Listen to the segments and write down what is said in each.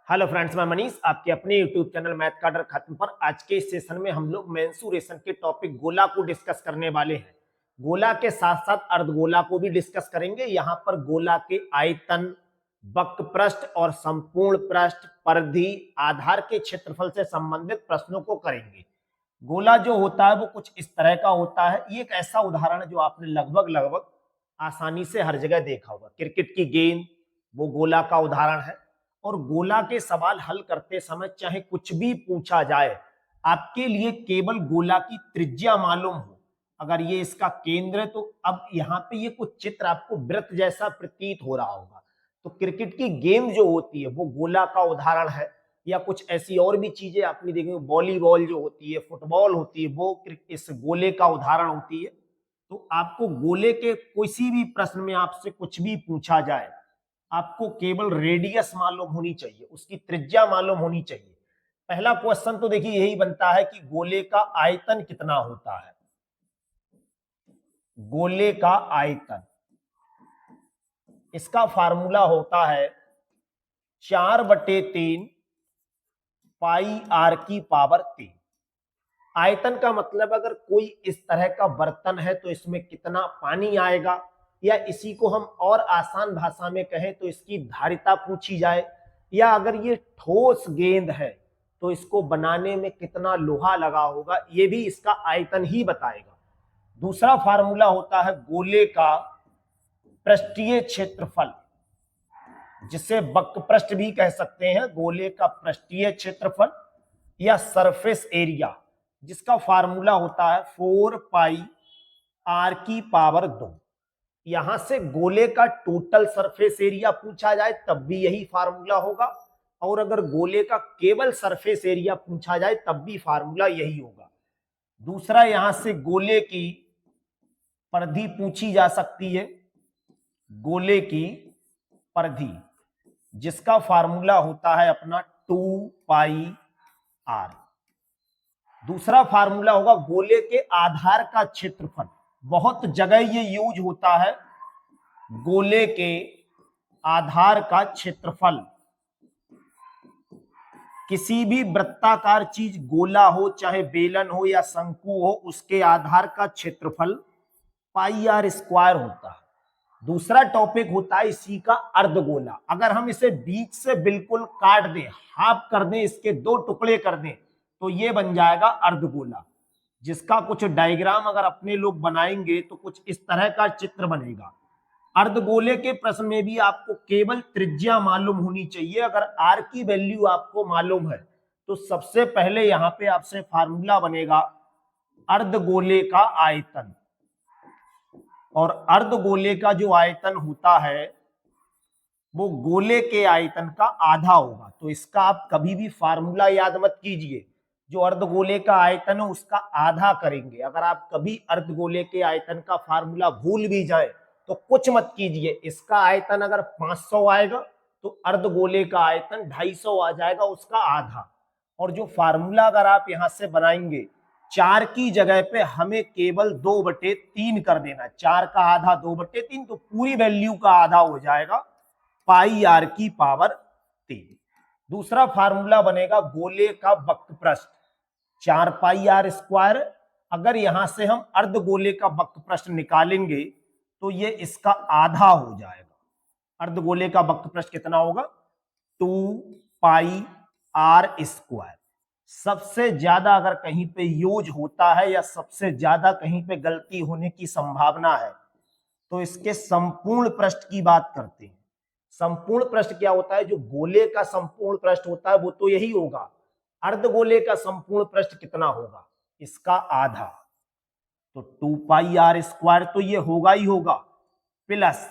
Hello friends, मैं मनीष आपके अपने यूट्यूब चैनल मैथ का डर खत्म पर आज के इस सेशन में हम लोग मेंसुरेशन के टॉपिक गोला को डिस्कस करने वाले हैं। गोला के साथ साथ अर्धगोला को भी डिस्कस करेंगे। यहाँ पर गोला के आयतन, वक्र पृष्ठ और संपूर्ण पृष्ठ, परिधि, आधार के क्षेत्रफल से संबंधित प्रश्नों को करेंगे। गोला जो होता है वो कुछ इस तरह का होता है। ये एक ऐसा उदाहरण है जो आपने लगभग आसानी से हर जगह देखा होगा। क्रिकेट की गेंद वो गोला का उदाहरण है। और गोला के सवाल हल करते समय चाहे कुछ भी पूछा जाए, आपके लिए केवल गोला की त्रिज्या मालूम हो। अगर ये इसका केंद्र है तो अब यहाँ पे ये कुछ चित्र आपको वृत्त जैसा प्रतीत हो रहा होगा। तो क्रिकेट की गेंद जो होती है वो गोला का उदाहरण है। या कुछ ऐसी और भी चीजें आपने देखी, वॉलीबॉल जो होती है, फुटबॉल होती है, वो इस गोले का उदाहरण होती है। तो आपको गोले के किसी भी प्रश्न में आपसे कुछ भी पूछा जाए, आपको केवल रेडियस मालूम होनी चाहिए, उसकी त्रिज्या मालूम होनी चाहिए। पहला क्वेश्चन तो देखिए यही बनता है कि गोले का आयतन कितना होता है। गोले का आयतन, इसका फार्मूला होता है 4/3 पाई आर की पावर 3। आयतन का मतलब अगर कोई इस तरह का बर्तन है तो इसमें कितना पानी आएगा, या इसी को हम और आसान भाषा में कहें तो इसकी धारिता पूछी जाए, या अगर ये ठोस गेंद है तो इसको बनाने में कितना लोहा लगा होगा, ये भी इसका आयतन ही बताएगा। दूसरा फार्मूला होता है गोले का पृष्ठीय क्षेत्रफल, जिसे वक्र पृष्ठ भी कह सकते हैं। गोले का पृष्ठीय क्षेत्रफल या सरफेस एरिया, जिसका फार्मूला होता है 4 पाई आर की पावर 2। यहां से गोले का टोटल सरफेस एरिया पूछा जाए तब भी यही फार्मूला होगा, और अगर गोले का केवल सरफेस एरिया पूछा जाए तब भी फार्मूला यही होगा। दूसरा, यहां से गोले की परिधि पूछी जा सकती है। गोले की परिधि, जिसका फार्मूला होता है अपना 2 पाई आर। दूसरा फार्मूला होगा गोले के आधार का क्षेत्रफल। बहुत जगह ये यूज होता है। गोले के आधार का क्षेत्रफल, किसी भी वृत्ताकार चीज, गोला हो चाहे बेलन हो या शंकु हो, उसके आधार का क्षेत्रफल पाई आर स्क्वायर होता है। दूसरा टॉपिक होता है इसी का अर्धगोला। अगर हम इसे बीच से बिल्कुल काट दें, हाफ कर दें, इसके 2 टुकड़े कर दें, तो ये बन जाएगा अर्धगोला, जिसका कुछ डायग्राम अगर अपने लोग बनाएंगे तो कुछ इस तरह का चित्र बनेगा। अर्धगोले के प्रश्न में भी आपको केवल त्रिज्या मालूम होनी चाहिए। अगर आर की वैल्यू आपको मालूम है तो सबसे पहले यहां पे आपसे फार्मूला बनेगा अर्धगोले का आयतन, और अर्धगोले का जो आयतन होता है वो गोले के आयतन का आधा होगा। तो इसका आप कभी भी फार्मूला याद मत कीजिए। जो अर्धगोले का आयतन है उसका आधा करेंगे। अगर आप कभी अर्धगोले के आयतन का फार्मूला भूल भी जाए तो कुछ मत कीजिए, इसका आयतन अगर 500 आएगा तो अर्धगोले का आयतन 250 आ जाएगा, उसका आधा। और जो फार्मूला अगर आप यहां से बनाएंगे, 4 की जगह पे हमें केवल 2/3 कर देना। 4 का आधा 2/3, तो पूरी वैल्यू का आधा हो जाएगा पाई आर की पावर 3। दूसरा फार्मूला बनेगा गोले का वक्र पृष्ठ, 4 पाई आर स्क्वायर। अगर यहां से हम अर्धगोले का वक्र पृष्ठ निकालेंगे तो ये इसका आधा हो जाएगा। अर्धगोले का वक्र पृष्ठ कितना होगा? 2 पाई आर स्क्वायर। सबसे ज्यादा अगर कहीं पे यूज होता है या सबसे ज्यादा कहीं पे गलती होने की संभावना है तो इसके संपूर्ण पृष्ठ की बात करते हैं। संपूर्ण पृष्ठ क्या होता है? जो गोले का संपूर्ण पृष्ठ होता है वो तो यही होगा। अर्धगोले का संपूर्ण पृष्ठ कितना होगा? इसका आधा। तो 2 पाई आर स्क्वायर तो ये होगा ही होगा, प्लस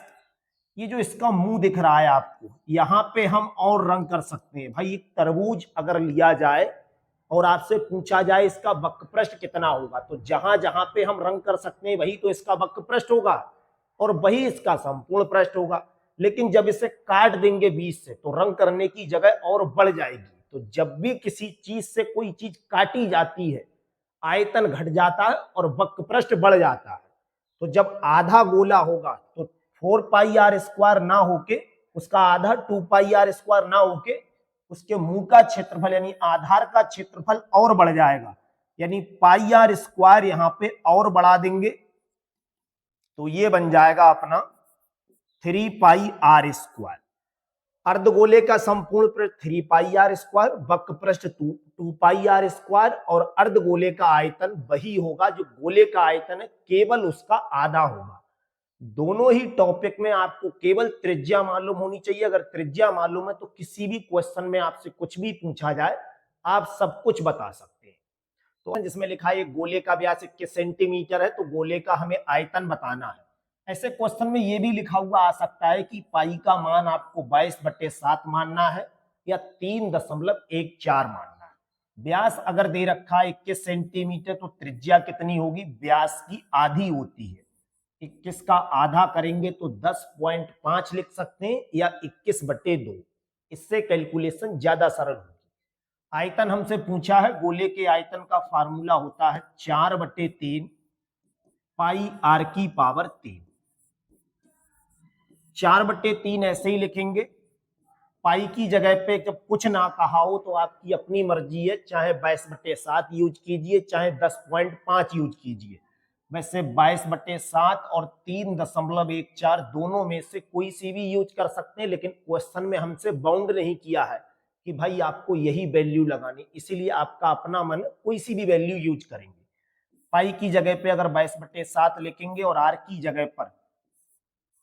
ये जो इसका मुंह दिख रहा है आपको, यहां पे हम और रंग कर सकते हैं। भाई एक तरबूज अगर लिया जाए और आपसे पूछा जाए इसका वक्र पृष्ठ कितना होगा, तो जहां जहां पे हम रंग कर सकते हैं वही तो इसका वक्र पृष्ठ होगा और वही इसका संपूर्ण पृष्ठ होगा। लेकिन जब इसे काट देंगे बीच से तो रंग करने की जगह और बढ़ जाएगी। तो जब भी किसी चीज से कोई चीज काटी जाती है, आयतन घट जाता है और वक्र पृष्ठ बढ़ जाता है। तो जब आधा गोला होगा तो 4 पाई आर स्क्वायर ना होके उसका आधा 2 पाई आर स्क्वायर ना होके उसके मुंह का क्षेत्रफल यानी आधार का क्षेत्रफल और बढ़ जाएगा, यानी पाई आर स्क्वायर यहां पे और बढ़ा देंगे तो ये बन जाएगा अपना 3 पाई आर स्क्वायर। अर्धगोले का संपूर्ण पृष्ठ 3 पाई आर स्क्वायर, वक्र पृष्ठ 2 पाई आर स्क्वायर, और अर्धगोले का आयतन वही होगा जो गोले का आयतन है, केवल उसका आधा होगा। दोनों ही टॉपिक में आपको केवल त्रिज्या मालूम होनी चाहिए। अगर त्रिज्या मालूम है तो किसी भी क्वेश्चन में आपसे कुछ भी पूछा जाए आप सब कुछ बता सकते हैं। तो जिसमें लिखा है गोले का व्यास 21 सेंटीमीटर है, तो गोले का हमें आयतन बताना है। ऐसे क्वेश्चन में ये भी लिखा हुआ आ सकता है कि पाई का मान आपको 22/7 मानना है या 3.14 मानना है। व्यास अगर दे रखा है 21 सेंटीमीटर तो त्रिज्या कितनी होगी, व्यास की आधी होती है। 21 का आधा करेंगे तो 10.5 लिख सकते हैं या 21/2, इससे कैलकुलेशन ज्यादा सरल होगी। आयतन हमसे पूछा है, गोले के आयतन का फार्मूला होता है 4/3 पाई आर की पावर 3। 4/3 ऐसे ही लिखेंगे। पाई की जगह पे जब कुछ ना कहा हो तो आपकी अपनी मर्जी है, चाहे 22/7 यूज कीजिए चाहे 10.5 यूज कीजिए। वैसे 22/7 और 3.14 दोनों में से कोई सी भी यूज कर सकते हैं, लेकिन क्वेश्चन में हमसे बाउंड नहीं किया है कि भाई आपको यही वैल्यू लगानी, इसीलिए आपका अपना मन कोई सी भी वैल्यू यूज करेंगे। पाई की जगह पे अगर 22/7 लिखेंगे और आर की जगह पर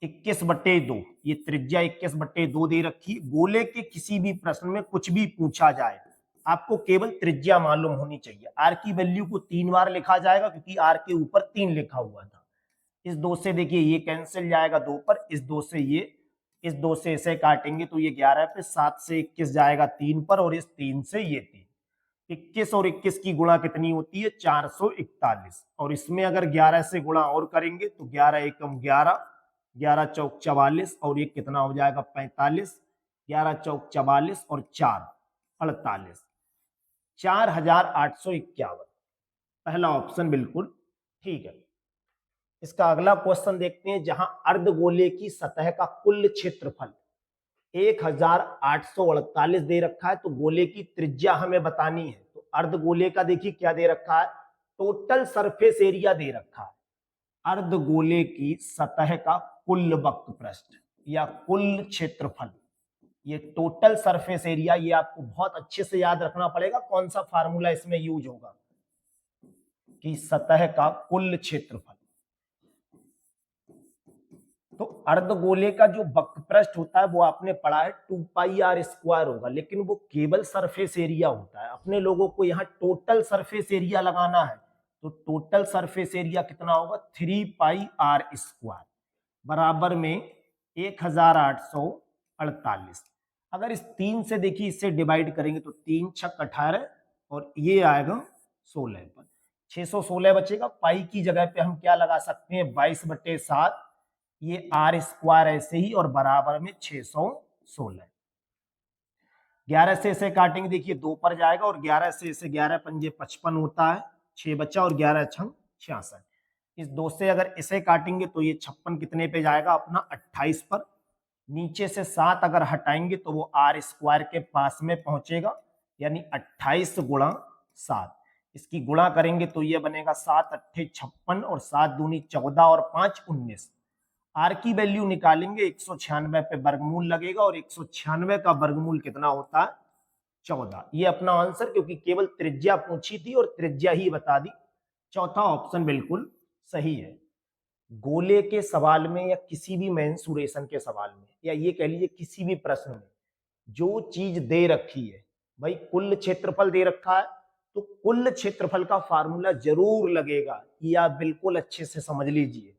21/2, ये त्रिज्या 21/2 दे रखी। गोले के किसी भी प्रश्न में कुछ भी पूछा जाए आपको केवल त्रिज्या मालूम होनी चाहिए। आर की वैल्यू को 3 बार लिखा जाएगा क्योंकि आर के ऊपर 3 लिखा हुआ था। इस 2 से देखिए ये कैंसिल जाएगा 2 पर, इस 2 से ये, इस 2 से इसे काटेंगे तो ये 11 पे, 7 से 21 जाएगा 3 पर, और इस 3 से ये 3। 21 और 21 की गुणा कितनी होती है, 441। और इसमें अगर 11 से गुणा और करेंगे तो 11 एकम 11, 11 चौक 44, और ये कितना हो जाएगा 45, 11 चौक 44 और 4 48, 4851। पहला ऑप्शन बिल्कुल ठीक है। इसका अगला क्वेश्चन देखते हैं, जहां अर्धगोले की सतह का कुल क्षेत्रफल 1848 दे रखा है, तो गोले की त्रिज्या हमें बतानी है। तो अर्धगोले का देखिए क्या दे रखा है, टोटल सरफेस एरिया दे रखा है। अर्धगोले की सतह का कुल वक्र पृष्ठ या कुल क्षेत्रफल, ये टोटल सरफेस एरिया, ये आपको बहुत अच्छे से याद रखना पड़ेगा। कौन सा फार्मूला इसमें यूज होगा कि सतह का कुल क्षेत्रफल। तो अर्धगोले का जो वक्र पृष्ठ होता है वो आपने पढ़ा है 2 पाई आर स्क्वायर होगा, लेकिन वो केवल सरफेस एरिया होता है। अपने लोगों को यहाँ टोटल सरफेस एरिया लगाना है, तो टोटल सरफेस एरिया कितना होगा, 3 पाई आर स्क्वायर बराबर में 1848। अगर इस 3 से देखिए इससे डिवाइड करेंगे तो 3 छक 18 और ये आएगा 16 पर, 616 बचेगा। पाई की जगह पे हम क्या लगा सकते हैं, 22/7, ये आर स्क्वायर ऐसे ही, और बराबर में 616। 11 से इसे काटेंगे, देखिए 2 पर जाएगा, और 11 से इसे 11 पंजे 55 होता है, 6 बचा, और 11 छंग 66। इस 2 से अगर इसे काटेंगे तो ये 56 कितने पे जाएगा अपना, 28 पर। नीचे से 7 अगर हटाएंगे तो वो आर स्क्वायर के पास में पहुंचेगा, यानी 28 गुणा 7। इसकी गुणा करेंगे तो ये बनेगा 7 अट्ठे 56 और 7 दूनी 14 और 5 19। आर की वैल्यू निकालेंगे, 196 पे वर्गमूल लगेगा, और 196 का वर्गमूल कितना होता है, 14। ये अपना आंसर, क्योंकि केवल त्रिज्या पूछी थी और त्रिज्या ही बता दी। चौथा ऑप्शन बिल्कुल सही है। गोले के सवाल में या किसी भी मेंसुरेशन के सवाल में, या ये कह लीजिए किसी भी प्रश्न में, जो चीज दे रखी है, भाई कुल क्षेत्रफल दे रखा है तो कुल क्षेत्रफल का फार्मूला जरूर लगेगा, ये आप बिल्कुल अच्छे से समझ लीजिए।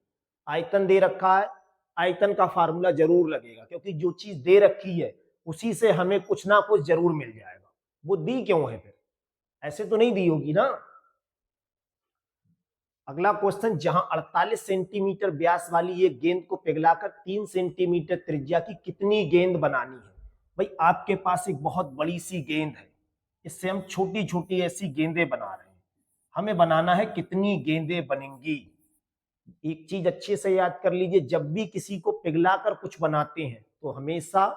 आयतन दे रखा है, आयतन का फार्मूला जरूर लगेगा, क्योंकि जो चीज दे रखी है उसी से हमें कुछ ना कुछ जरूर मिल जाएगा। वो दी क्यों है फिर, ऐसे तो नहीं दी होगी ना। अगला क्वेश्चन, जहां 48 सेंटीमीटर व्यास वाली ये गेंद को पिघलाकर 3 सेंटीमीटर त्रिज्या की कितनी गेंद बनानी है। भाई आपके पास एक बहुत बड़ी सी गेंद है, इससे हम छोटी छोटी ऐसी गेंदें बना रहे हैं, हमें बनाना है कितनी गेंदें बनेंगी। एक चीज अच्छे से याद कर लीजिए, जब भी किसी को पिघलाकर कुछ बनाते हैं तो हमेशा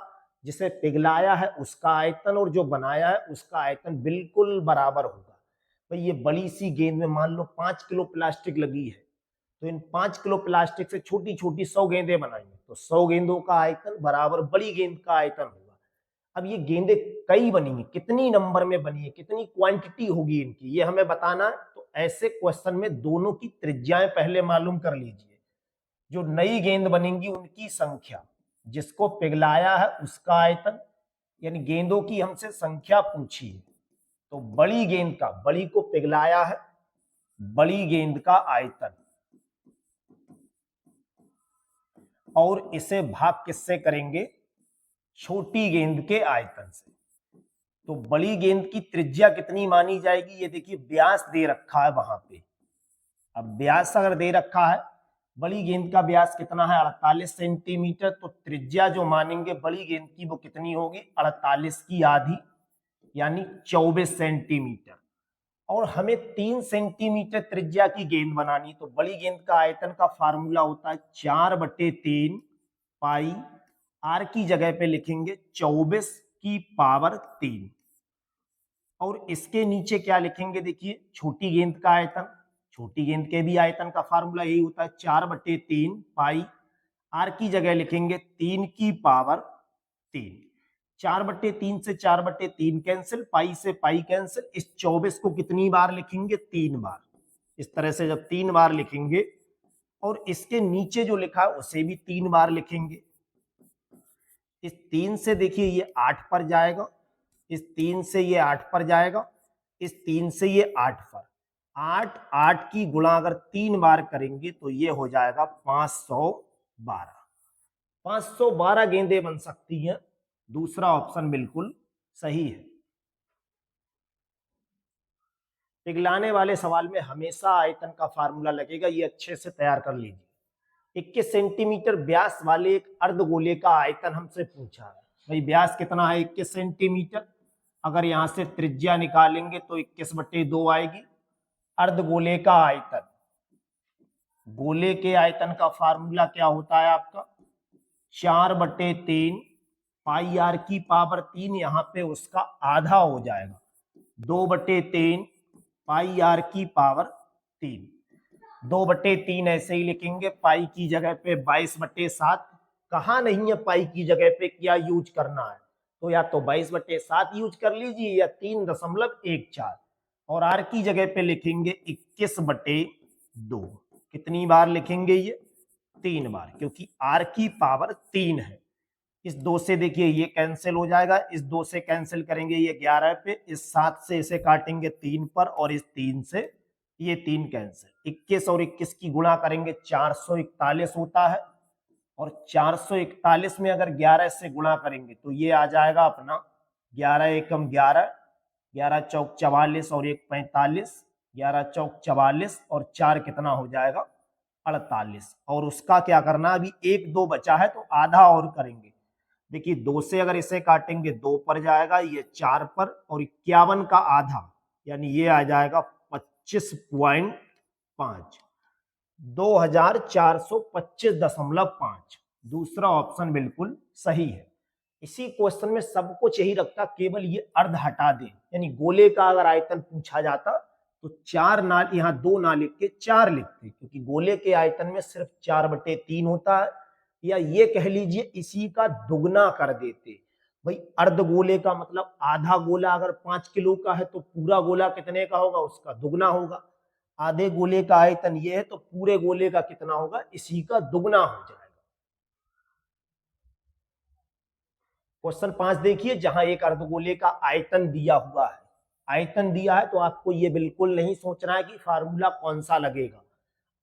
जिसे पिघलाया है उसका आयतन और जो बनाया है उसका आयतन बिल्कुल बराबर होगा। भाई ये बड़ी सी गेंद में मान लो 5 किलो प्लास्टिक लगी है, तो इन 5 किलो प्लास्टिक से छोटी छोटी 100 गेंदें बनाएंगे, तो 100 गेंदों का आयतन बराबर बड़ी गेंद का आयतन होगा। अब ये गेंदें कई बनी है, कितनी नंबर में बनी है, कितनी क्वांटिटी होगी इनकी, ये हमें बताना है। तो ऐसे क्वेश्चन में दोनों की त्रिज्याएं पहले मालूम कर लीजिए। जो नई गेंद बनेंगी उनकी संख्या, जिसको पिघलाया है उसका आयतन, यानी गेंदों की हमसे संख्या पूछी है, तो बड़ी गेंद का, बड़ी को पिघलाया है, बड़ी गेंद का आयतन, और इसे भाग किससे करेंगे, छोटी गेंद के आयतन से। तो बड़ी गेंद की त्रिज्या कितनी मानी जाएगी, ये देखिए व्यास दे रखा है वहां पे। अब व्यास अगर दे रखा है, बड़ी गेंद का व्यास कितना है 48 सेंटीमीटर, तो त्रिज्या जो मानेंगे बड़ी गेंद की वो कितनी होगी 48 की आधी, यानी 24 सेंटीमीटर। और हमें 3 सेंटीमीटर त्रिज्या की गेंद बनानी, तो बड़ी गेंद का आयतन का फार्मूला होता है 4/3 पाई, आर की जगह पे लिखेंगे 24 की पावर 3, और इसके नीचे क्या लिखेंगे, देखिए छोटी गेंद का आयतन, छोटी गेंद के भी आयतन का फार्मूला यही होता है 4/3 पाई, आर की जगह लिखेंगे 3 की पावर 3। 4/3 से 4/3 कैंसिल, पाई से पाई कैंसिल, इस 24 को कितनी बार लिखेंगे 3 बार। इस तरह से जब 3 बार लिखेंगे, और इसके नीचे जो लिखा है उसे भी 3 बार लिखेंगे। इस 3 से देखिए ये 8 पर जाएगा, इस 3 से ये 8 पर जाएगा, इस 3 से ये 8 पर, 8 8 की गुणा अगर 3 बार करेंगे तो ये हो जाएगा 512। 512 गेंदें बन सकती हैं, दूसरा ऑप्शन बिल्कुल सही है। पिघलाने वाले सवाल में हमेशा आयतन का फार्मूला लगेगा, ये अच्छे से तैयार कर लीजिए। 21 सेंटीमीटर व्यास वाले एक अर्धगोले का आयतन हमसे पूछा है। भाई व्यास कितना है 21 सेंटीमीटर, अगर यहां से त्रिज्या निकालेंगे तो 21/2 आएगी। अर्धगोले का आयतन, गोले के आयतन का फार्मूला क्या होता है आपका 4/3 पाई आर की पावर 3, यहां पे उसका आधा हो जाएगा 2/3 पाई आर की पावर 3। 2/3 ऐसे ही लिखेंगे, पाई की जगह पे 22/7, कहा नहीं है पाई की जगह पे क्या यूज करना है, तो या तो 22/7 यूज कर लीजिए या 3.14, और आर की जगह पे लिखेंगे 21/2। कितनी बार लिखेंगे ये 3 बार, क्योंकि आर की पावर 3 है। इस 2 से देखिए ये कैंसिल हो जाएगा, इस 2 से कैंसिल करेंगे ये 11 पे, इस 7 से इसे काटेंगे 3 पर, और इस 3 से ये 3 कैंसिल। 21 और 21 की गुणा करेंगे 441 होता है, और 441 में अगर 11 से गुणा करेंगे तो ये आ जाएगा अपना 11 एकम 11, 11 चौक 44 और 1 45, 11 चौक 44 और 4 कितना हो जाएगा 48। और उसका क्या करना, अभी 1 2 बचा है तो आधा और करेंगे। देखिए 2 से अगर इसे काटेंगे 2 पर जाएगा, ये 4 पर, और 51 का आधा यानी ये आ जाएगा 25.5, 2425.5। दूसरा ऑप्शन बिल्कुल सही है। इसी क्वेश्चन में सब कुछ यही रखता, केवल ये अर्ध हटा दे, यानी गोले का अगर आयतन पूछा जाता तो 4 ना, यहाँ 2 ना लिख के 4 लिखते, क्योंकि गोले के आयतन में सिर्फ 4/3 होता है, या ये कह लीजिए इसी का दुगना कर देते। भाई अर्धगोले का मतलब आधा गोला अगर 5 किलो का है तो पूरा गोला कितने का होगा, उसका दुगना होगा। आधे गोले का आयतन ये है तो पूरे गोले का कितना होगा, इसी का दुगना हो जाएगा। क्वेश्चन 5 देखिए, जहां एक अर्धगोले का आयतन दिया हुआ है, आयतन दिया है तो आपको ये बिल्कुल नहीं सोचना है कि फार्मूला कौन सा लगेगा।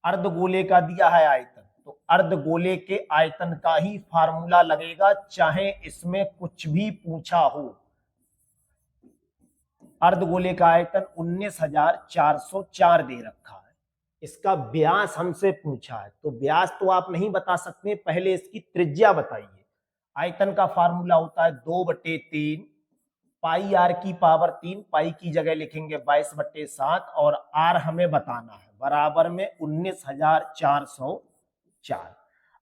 अर्धगोले का दिया है आयतन, तो अर्धगोले के आयतन का ही फार्मूला लगेगा, चाहे इसमें कुछ भी पूछा हो। अर्धगोले का आयतन 19,404 दे रखा है, इसका व्यास हमसे पूछा है, तो व्यास तो आप नहीं बता सकते, पहले इसकी त्रिज्या बताइए। आयतन का फार्मूला होता है 2/3 पाई आर की पावर 3, पाई की जगह लिखेंगे 22/7, और आर हमें बताना है, बराबर में 19,404।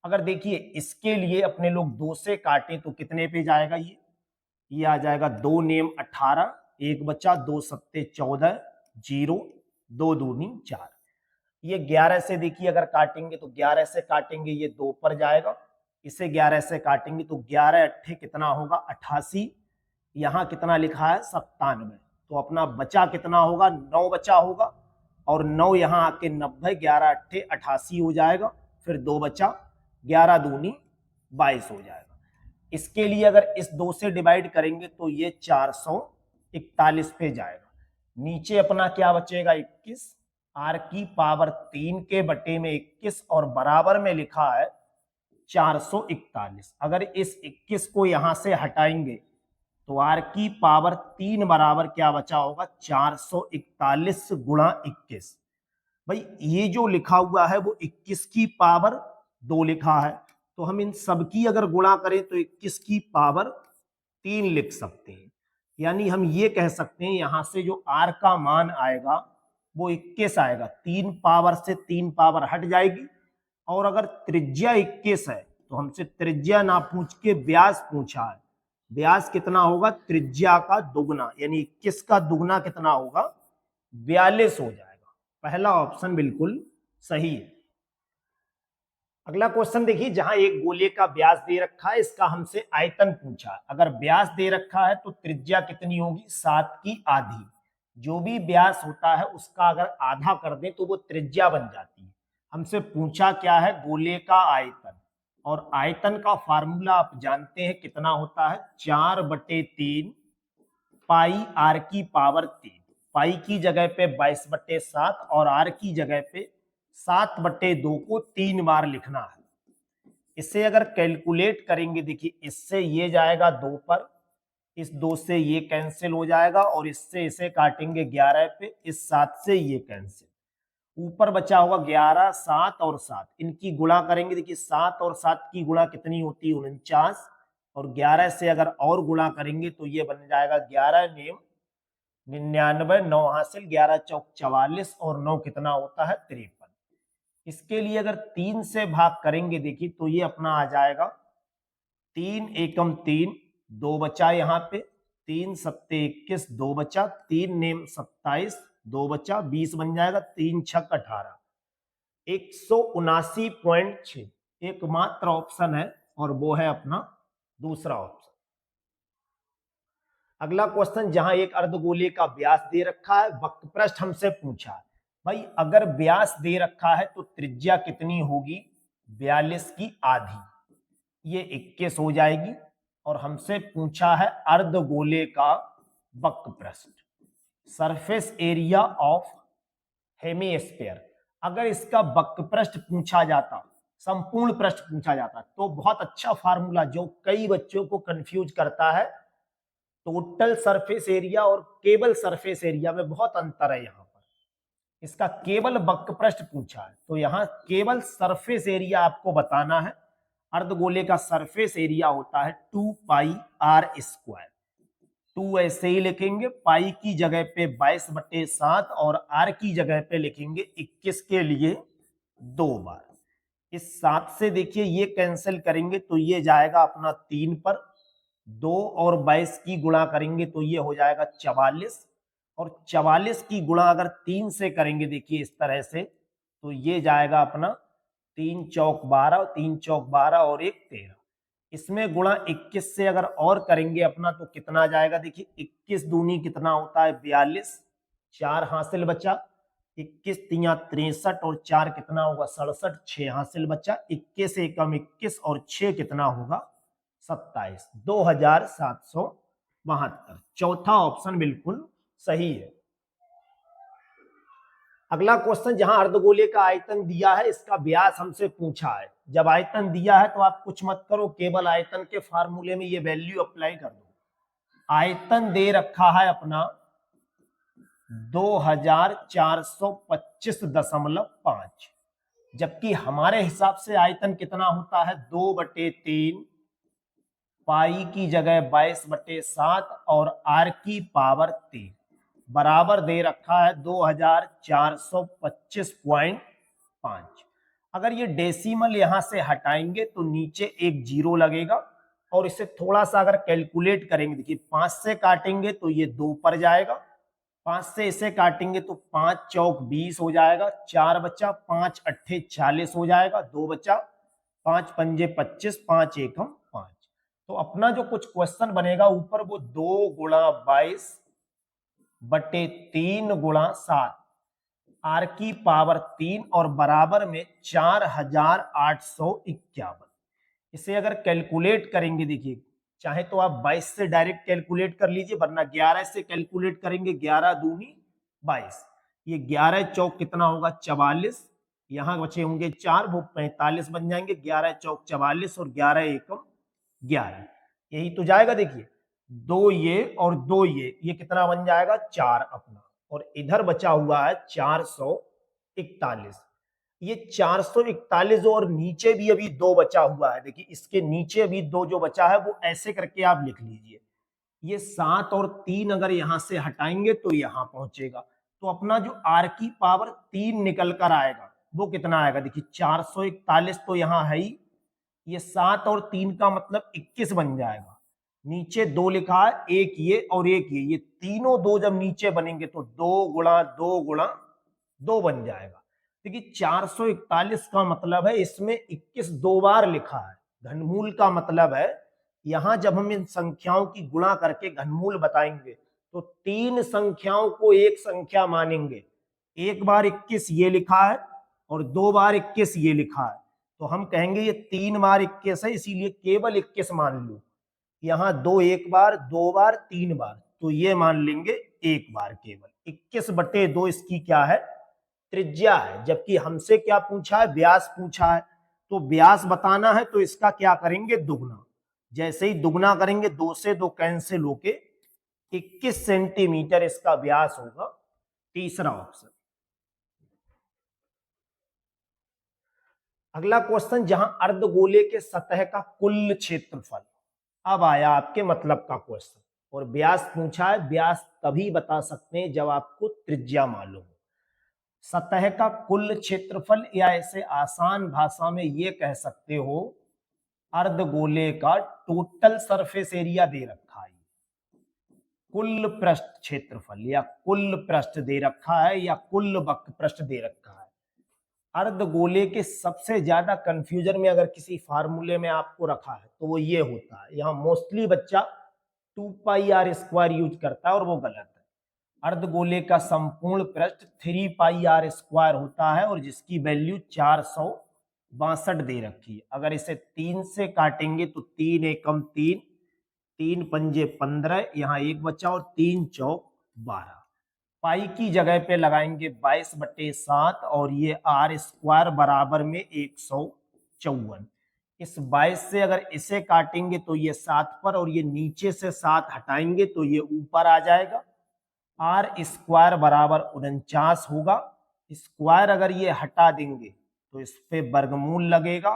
अगर देखिए इसके लिए अपने लोग 2 से काटें तो कितने पे जाएगा, ये आ जाएगा 2 नेम 18, एक बचा 2 सत्ते 14, 0, 2 दूनी 4। ये 11 से देखिए अगर काटेंगे तो 11 से काटेंगे ये 2 पर जाएगा, इसे 11 से काटेंगे तो 11 अट्ठे कितना होगा 88, यहाँ कितना लिखा है 97, तो अपना बचा कितना होगा 9 बचा होगा, और 9 यहाँ आके 90, 11 अट्ठे 88 हो जाएगा, फिर 2 बचा 11 दूनी 22 हो जाएगा। इसके लिए अगर इस 2 से डिवाइड करेंगे तो ये 441 पे जाएगा। नीचे अपना क्या बचेगा 21, r की पावर 3 के बटे में 21 और बराबर में लिखा है 441। अगर इस 21 को यहां से हटाएंगे तो r की पावर 3 बराबर क्या बचा होगा 441 गुणा 21। भाई ये जो लिखा हुआ है वो 21 की पावर 2 लिखा है, तो हम इन सब की अगर गुणा करें तो 21 की पावर 3 लिख सकते हैं। यानी हम ये कह सकते हैं यहां से जो r का मान आएगा वो 21 आएगा, 3 पावर से 3 पावर हट जाएगी। और अगर त्रिज्या 21 है तो हमसे त्रिज्या ना पूछ के व्यास पूछा है, व्यास कितना होगा त्रिज्या का दुगना, यानी 21 का दुगना कितना होगा 42 हो जाएगा। पहला ऑप्शन बिल्कुल सही है। अगला क्वेश्चन देखिए, जहां एक गोले का व्यास दे रखा है, इसका हमसे आयतन पूछा है। अगर व्यास दे रखा है तो त्रिज्या कितनी होगी 7 की आधी। जो भी व्यास होता है उसका अगर आधा कर दें तो वो त्रिज्या बन जाती है। हमसे पूछा क्या है गोले का आयतन, और आयतन का फार्मूला आप जानते हैं कितना होता है 4/3 पाई r की पावर 3। पाई की जगह पे 22/7 और r की जगह पे 7/2 को 3 बार लिखना है। इसे अगर कैलकुलेट करेंगे देखिए इससे ये जाएगा 2 पर, इस 2 से ये कैंसिल हो जाएगा, और इससे इसे काटेंगे 11 पे, इस 7 से ये कैंसिल, ऊपर बचा होगा 11, 7 और 7, इनकी गुणा करेंगे। देखिए 7 और 7 की गुणा कितनी होती है 49, और 11 से अगर और गुणा करेंगे तो ये बन जाएगा 11 नेम 99, 9 हासिल, 11 चौक 44 और 9 कितना होता है 53। इसके लिए अगर 3 से भाग करेंगे देखिए तो ये अपना आ जाएगा 3 एकम 3, 2 बचा यहाँ पे, 3 सत्ते 21, 2 बचा, 3 नेम 27, 2 बचा, 20 बन जाएगा, 3 छक 18, 179.6 एकमात्र ऑप्शन है, और वो है अपना दूसरा ऑप्शन। अगला क्वेश्चन, जहां एक अर्धगोले का व्यास दे रखा है, वक्रपृष्ठ हमसे पूछा है। भाई अगर व्यास दे रखा है तो त्रिज्या कितनी होगी 42 की आधी, ये 21 हो जाएगी। और हमसे पूछा है अर्धगोले का वक्रपृष्ठ, सरफेस एरिया ऑफ हेमिस्फीयर। अगर इसका वक्रपृष्ठ पूछा जाता, संपूर्ण पृष्ठ पूछा जाता, तो बहुत अच्छा फार्मूला जो कई बच्चों को कंफ्यूज करता है, टोटल सरफेस एरिया और केवल सरफेस एरिया में बहुत अंतर है। यहाँ पर इसका केवल वक्रपृष्ठ पूछा है, तो यहाँ केवल सरफेस एरिया आपको बताना है। अर्धगोले का सरफेस एरिया होता है 2 पाई r स्क्वायर। 2 ऐसे ही लिखेंगे, पाई की जगह पे 22/7 और r की जगह पे लिखेंगे 21 के लिए 2 बार। इस 7 से देखिए ये कैंसिल करेंगे तो ये जाएगा अपना 3 पर, 2 और 22 की गुणा करेंगे तो ये हो जाएगा 44, और 44 की गुणा अगर 3 से करेंगे देखिए इस तरह से, तो ये जाएगा अपना 3 चौक 12, 3 चौक 12 और 1 13। इसमें गुणा 21 से अगर और करेंगे अपना तो कितना जाएगा, देखिए 21 दूनी कितना होता है 42, 4 हासिल बचा, 21 तिया 63 और 4 कितना होगा 67, 6 हासिल बचा, 21 एकम 21 और 6 कितना होगा 27, 2772। चौथा ऑप्शन बिल्कुल सही है। अगला क्वेश्चन, जहां अर्धगोले का आयतन दिया है, इसका व्यास हमसे पूछा है। जब आयतन दिया है तो आप कुछ मत करो, केवल आयतन के फार्मूले में ये वैल्यू अप्लाई कर दो। आयतन दे रखा है अपना 2425.5, जबकि हमारे हिसाब से आयतन कितना होता है 2/3 पाई की जगह 22/7 और r की पावर 3 बराबर दे रखा है 2425.5। अगर ये डेसिमल यहां से हटाएंगे तो नीचे एक जीरो लगेगा, और इसे थोड़ा सा अगर कैलकुलेट करेंगे, देखिए 5 से काटेंगे तो ये 2 पर जाएगा, 5 से इसे काटेंगे तो 5 चौक 20 हो जाएगा, 4 बचा, 5 अट्ठे 40 हो जाएगा, 2 बचा, 5 पंजे 25, 5 एकम 5। तो अपना जो कुछ क्वेश्चन बनेगा ऊपर वो 2 गुणा 22 बटे 3 गुणा 7 आर की पावर 3 और बराबर में 4851। इसे अगर कैलकुलेट करेंगे, देखिए चाहे तो आप 22 से डायरेक्ट कैलकुलेट कर लीजिए, वरना 11 से कैलकुलेट करेंगे, 11 दूनी 22, ये 11 चौक कितना होगा 44, यहां बचे होंगे 4, वो 45 बन जाएंगे, 11 चौक 44 और 11 एकम 11, यही तो जाएगा। देखिए 2 ये और 2 ये कितना बन जाएगा 4 अपना, और इधर बचा हुआ है 441। ये 441 और नीचे भी अभी 2 बचा हुआ है, देखिए इसके नीचे अभी 2 जो बचा है वो ऐसे करके आप लिख लीजिए, ये 7 और 3 अगर यहां से हटाएंगे तो यहां पहुंचेगा, तो अपना जो आर की पावर 3 निकल कर आएगा वो कितना आएगा, देखिए 441 तो यहां है ही, ये 7 और 3 का मतलब 21 बन जाएगा, नीचे 2 लिखा है, एक ये और एक ये तीनों 2 जब नीचे बनेंगे तो 2 गुणा 2 गुणा 2 बन जाएगा। देखिए 441 का मतलब है इसमें 21 2 बार लिखा है, घनमूल का मतलब है यहां जब हम इन संख्याओं की गुणा करके घनमूल बताएंगे तो 3 संख्याओं को एक संख्या मानेंगे, एक बार 21 ये लिखा है और 2 बार 21 ये लिखा है, तो हम कहेंगे ये 3 बार 21 है, इसीलिए केवल 21 मान लो, यहाँ 2 एक बार, 2 बार, 3 बार, तो ये मान लेंगे एक बार केवल। 21 बटे 2 इसकी क्या है त्रिज्या है, जबकि हमसे क्या पूछा है व्यास पूछा है, तो व्यास बताना है तो इसका क्या करेंगे दुगना, जैसे ही दुगना करेंगे 2 से 2 कैंसिल होके 21 सेंटीमीटर इसका व्यास होगा, तीसरा ऑप्शन। अगला क्वेश्चन, जहां अर्धगोले के सतह का कुल क्षेत्रफल, अब आया आपके मतलब का क्वेश्चन, और व्यास पूछा है, व्यास तभी बता सकते हैं जब आपको त्रिज्या मालूम हो। सतह का कुल क्षेत्रफल, या ऐसे आसान भाषा में ये कह सकते हो अर्धगोले का टोटल सरफेस एरिया दे रखा है, कुल पृष्ठ क्षेत्रफल या कुल पृष्ठ दे रखा है या कुल वक्र पृष्ठ दे रखा है। अर्धगोले के सबसे ज्यादा कंफ्यूजन में अगर किसी फार्मूले में आपको रखा है तो वो ये होता है, यहाँ मोस्टली बच्चा 2πr² यूज करता है और वो गलत है। अर्धगोले का संपूर्ण पृष्ठ 3πr² होता है और जिसकी वैल्यू 462 दे रखी है। अगर इसे 3 से काटेंगे तो 3 एकम 3, 3 पंजे 15, यहाँ एक बचा और 3 चौक 12, पाई की जगह पे लगाएंगे 22/7 और ये r² बराबर में 154। इस 22 से अगर इसे काटेंगे तो ये 7 पर, और ये नीचे से 7 हटाएंगे तो ये ऊपर आ जाएगा, r² बराबर 49 होगा। स्क्वायर अगर ये हटा देंगे तो इस पे वर्गमूल लगेगा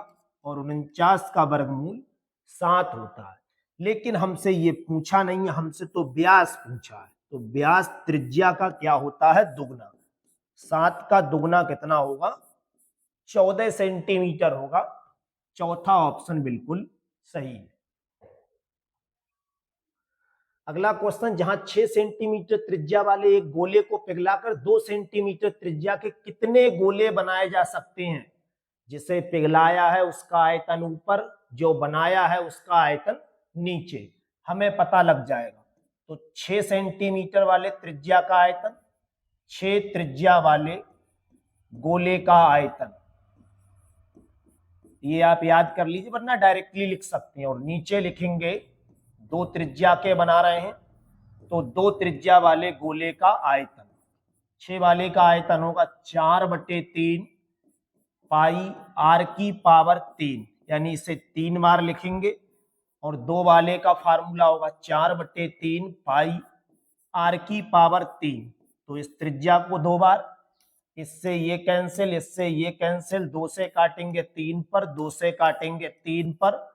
और 49 का वर्गमूल 7 होता है, लेकिन हमसे ये पूछा नहीं है, हमसे तो व्यास पूछा है, तो व्यास त्रिज्या का क्या होता है दुगना, 7 का दुगना कितना होगा 14 सेंटीमीटर होगा, चौथा ऑप्शन बिल्कुल सही है। अगला क्वेश्चन, जहां 6 सेंटीमीटर त्रिज्या वाले एक गोले को पिघलाकर 2 सेंटीमीटर त्रिज्या के कितने गोले बनाए जा सकते हैं, जिसे पिघलाया है उसका आयतन ऊपर, जो बनाया है उसका आयतन नीचे, हमें पता लग जाएगा। तो 6 सेंटीमीटर वाले त्रिज्या का आयतन, 6 त्रिज्या वाले गोले का आयतन, ये आप याद कर लीजिए, वरना डायरेक्टली लिख सकते हैं, और नीचे लिखेंगे 2 त्रिज्या के बना रहे हैं तो 2 त्रिज्या वाले गोले का आयतन, 6 वाले का आयतन होगा 4/3 पाई r⁻3, यानी इसे 3 बार लिखेंगे, और 2 वाले का फार्मूला होगा 4/3 पाई r⁻3, तो इस त्रिज्या को 2 बार, इससे ये कैंसिल, इससे ये कैंसिल, 2 से काटेंगे 3 पर, 2 से काटेंगे 3 पर,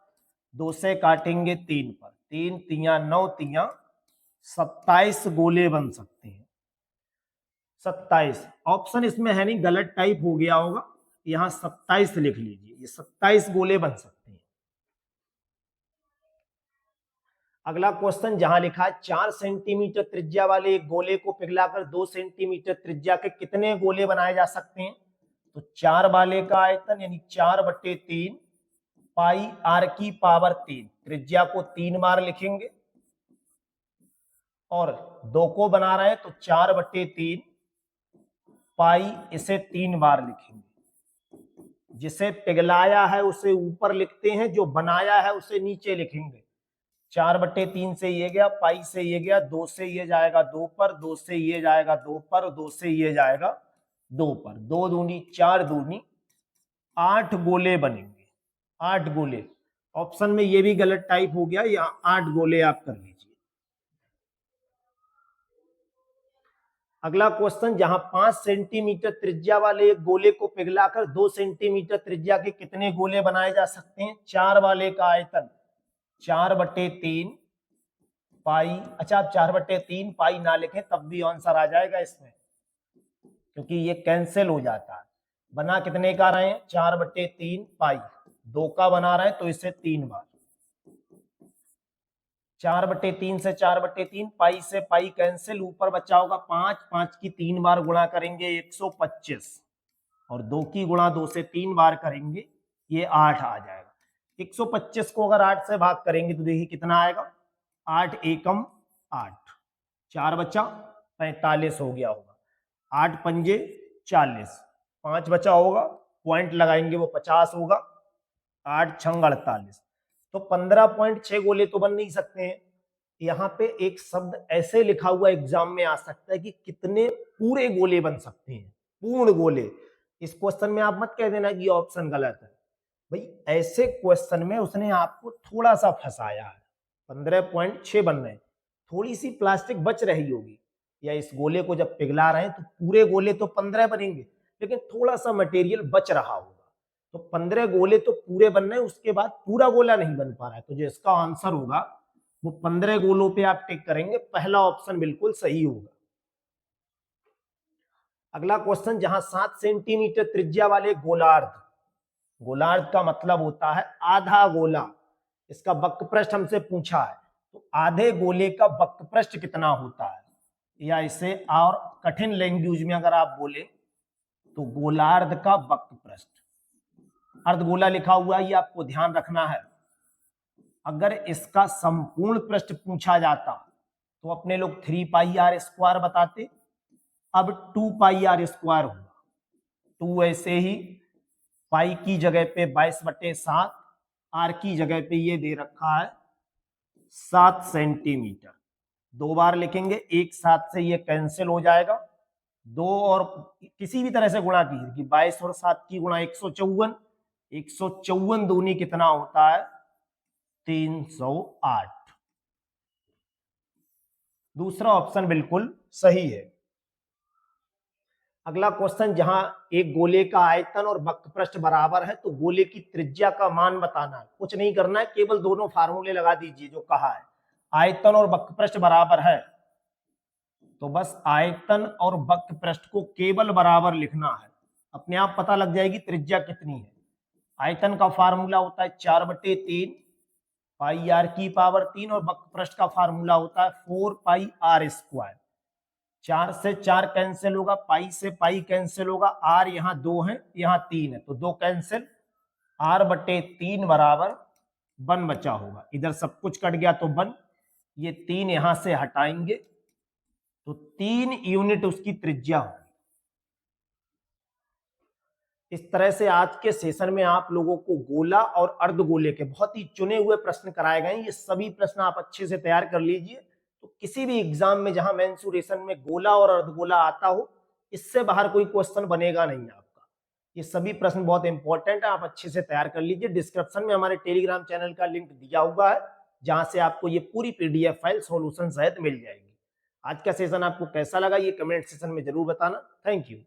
2 से काटेंगे 3 पर, 3 तिया 9 तिया 27 गोले बन सकते हैं। 27 ऑप्शन इसमें है नहीं, गलत टाइप हो गया होगा, यहां 27 लिख लीजिए, ये 27 गोले बन सकते हैं। अगला क्वेश्चन जहां लिखा है 4 सेंटीमीटर त्रिज्या वाले एक गोले को पिघलाकर 2 सेंटीमीटर त्रिज्या के कितने गोले बनाए जा सकते हैं? तो 4 वाले का आयतन यानी 4/3 पाई r की पावर 3, त्रिज्या को 3 बार लिखेंगे और 2 को बना रहे हैं तो 4/3 पाई इसे 3 बार लिखेंगे। जिसे पिघलाया है उसे ऊपर लिखते हैं, जो बनाया है उसे नीचे लिखेंगे। 4/3 से ये गया, पाई से ये गया, 2 से ये जाएगा 2 पर, 2 से ये जाएगा 2 पर, 2 से ये जाएगा 2 पर, 2 दूनी 4 दूनी 8 गोले बनेंगे। 8 गोले, ऑप्शन में ये भी गलत टाइप हो गया, यहाँ 8 गोले आप कर लीजिए। अगला क्वेश्चन जहां 5 सेंटीमीटर त्रिज्या वाले एक गोले को पिघलाकर 2 सेंटीमीटर त्रिज्या के कितने गोले बनाए जा सकते हैं? 4 वाले का आयतन 4/3 पाई, अच्छा आप 4/3 पाई ना लिखें तब भी आंसर आ जाएगा इसमें, क्योंकि ये कैंसिल हो जाता है। बना कितने का रहे हैं? 4/3 पाई, 2 का बना रहे हैं तो इसे 3 बार, 4/3 से 4/3, पाई से पाई कैंसिल, ऊपर बचा होगा 5, 5 की 3 बार गुणा करेंगे 125 और 2 की गुणा 2 से 3 बार करेंगे ये 8 आ जाएगा। 125 को अगर 8 से भाग करेंगे तो देखिए कितना आएगा, 8 एकम 8, 4 बचा 45 हो गया होगा, 8 पंजे 40, 5 बचा होगा, पॉइंट लगाएंगे वो 50 होगा, 8 छंग 48, तो 15.6 गोले तो बन नहीं सकते हैं। यहाँ पे एक शब्द ऐसे लिखा हुआ एग्जाम में आ सकता है कि कितने पूरे गोले बन सकते हैं, पूर्ण गोले। इस क्वेश्चन में आप मत कह देना कि ऑप्शन गलत है भाई, ऐसे क्वेश्चन में उसने आपको थोड़ा सा फंसाया है। 15.6 बन रहे हैं, थोड़ी सी प्लास्टिक बच रही होगी, या इस गोले को जब पिघला रहे हैं तो पूरे गोले तो 15 बनेंगे, लेकिन थोड़ा सा मटेरियल बच रहा होगा, तो 15 गोले तो पूरे बन रहे हैं, उसके बाद पूरा गोला नहीं बन पा रहा है। तो जो इसका आंसर होगा वो 15 गोलों पे आप टिक करेंगे, पहला ऑप्शन बिल्कुल सही होगा। अगला क्वेश्चन जहां 7 सेंटीमीटर त्रिज्या वाले गोलार्ध, गोलार्ध का मतलब होता है आधा गोला, इसका वक्रपृष्ठ हमसे पूछा है, तो आधे गोले का वक्रपृष्ठ कितना होता है, या इसे और कठिन लैंग्वेज में अगर आप बोले तो गोलार्ध का वक्रपृष्ठ, अर्धगोला लिखा हुआ है, ये आपको ध्यान रखना है। अगर इसका संपूर्ण पृष्ठ पूछा जाता तो अपने लोग 3πr² बताते, अब 2πr² होगा। 2 ऐसे ही, पाई की जगह पे 22/7, आर की जगह पे ये दे रखा है 7 सेंटीमीटर, 2 बार लिखेंगे, एक साथ से ये कैंसिल हो जाएगा, 2 और किसी भी तरह से गुणा कीजिए कि 22 और 7 की गुणा 154, 154 दूनी कितना होता है 308। दूसरा ऑप्शन बिल्कुल सही है। अगला क्वेश्चन जहां एक गोले का आयतन और वक्रपृष्ठ बराबर है तो गोले की त्रिज्या का मान बताना है। कुछ नहीं करना है, केवल दोनों फार्मूले लगा दीजिए जो कहा है। आयतन और वक्रपृष्ठ बराबर है तो बस आयतन और वक्रपृष्ठ को केवल बराबर लिखना है, अपने आप पता लग जाएगी त्रिज्या कितनी है। आयतन का फार्मूला होता है 4/3 पाई r की पावर 3 और वक्रपृष्ठ का फार्मूला होता है 4πr²। 4 से 4 कैंसिल होगा, पाई से पाई कैंसिल होगा, r यहाँ 2 है यहाँ 3 है तो 2 कैंसिल, r/3 बराबर 1 बचा होगा। इधर सब कुछ कट गया तो 1, ये 3 यहां से हटाएंगे तो 3 यूनिट उसकी त्रिज्या होगी। इस तरह से आज के सेशन में आप लोगों को गोला और अर्धगोले के बहुत ही चुने हुए प्रश्न कराए गए। ये सभी प्रश्न आप अच्छे से तैयार कर लीजिए, तो किसी भी एग्जाम में जहां मेंसुरेशन में गोला और अर्धगोला आता हो, इससे बाहर कोई क्वेश्चन बनेगा नहीं आपका। ये सभी प्रश्न बहुत इंपॉर्टेंट है, आप अच्छे से तैयार कर लीजिए। डिस्क्रिप्शन में हमारे टेलीग्राम चैनल का लिंक दिया हुआ है, जहां से आपको ये पूरी PDF फाइल सॉल्यूशन सहित मिल जाएगी। आज का सेशन आपको कैसा लगा ये कमेंट सेक्शन में जरूर बताना। Thank you.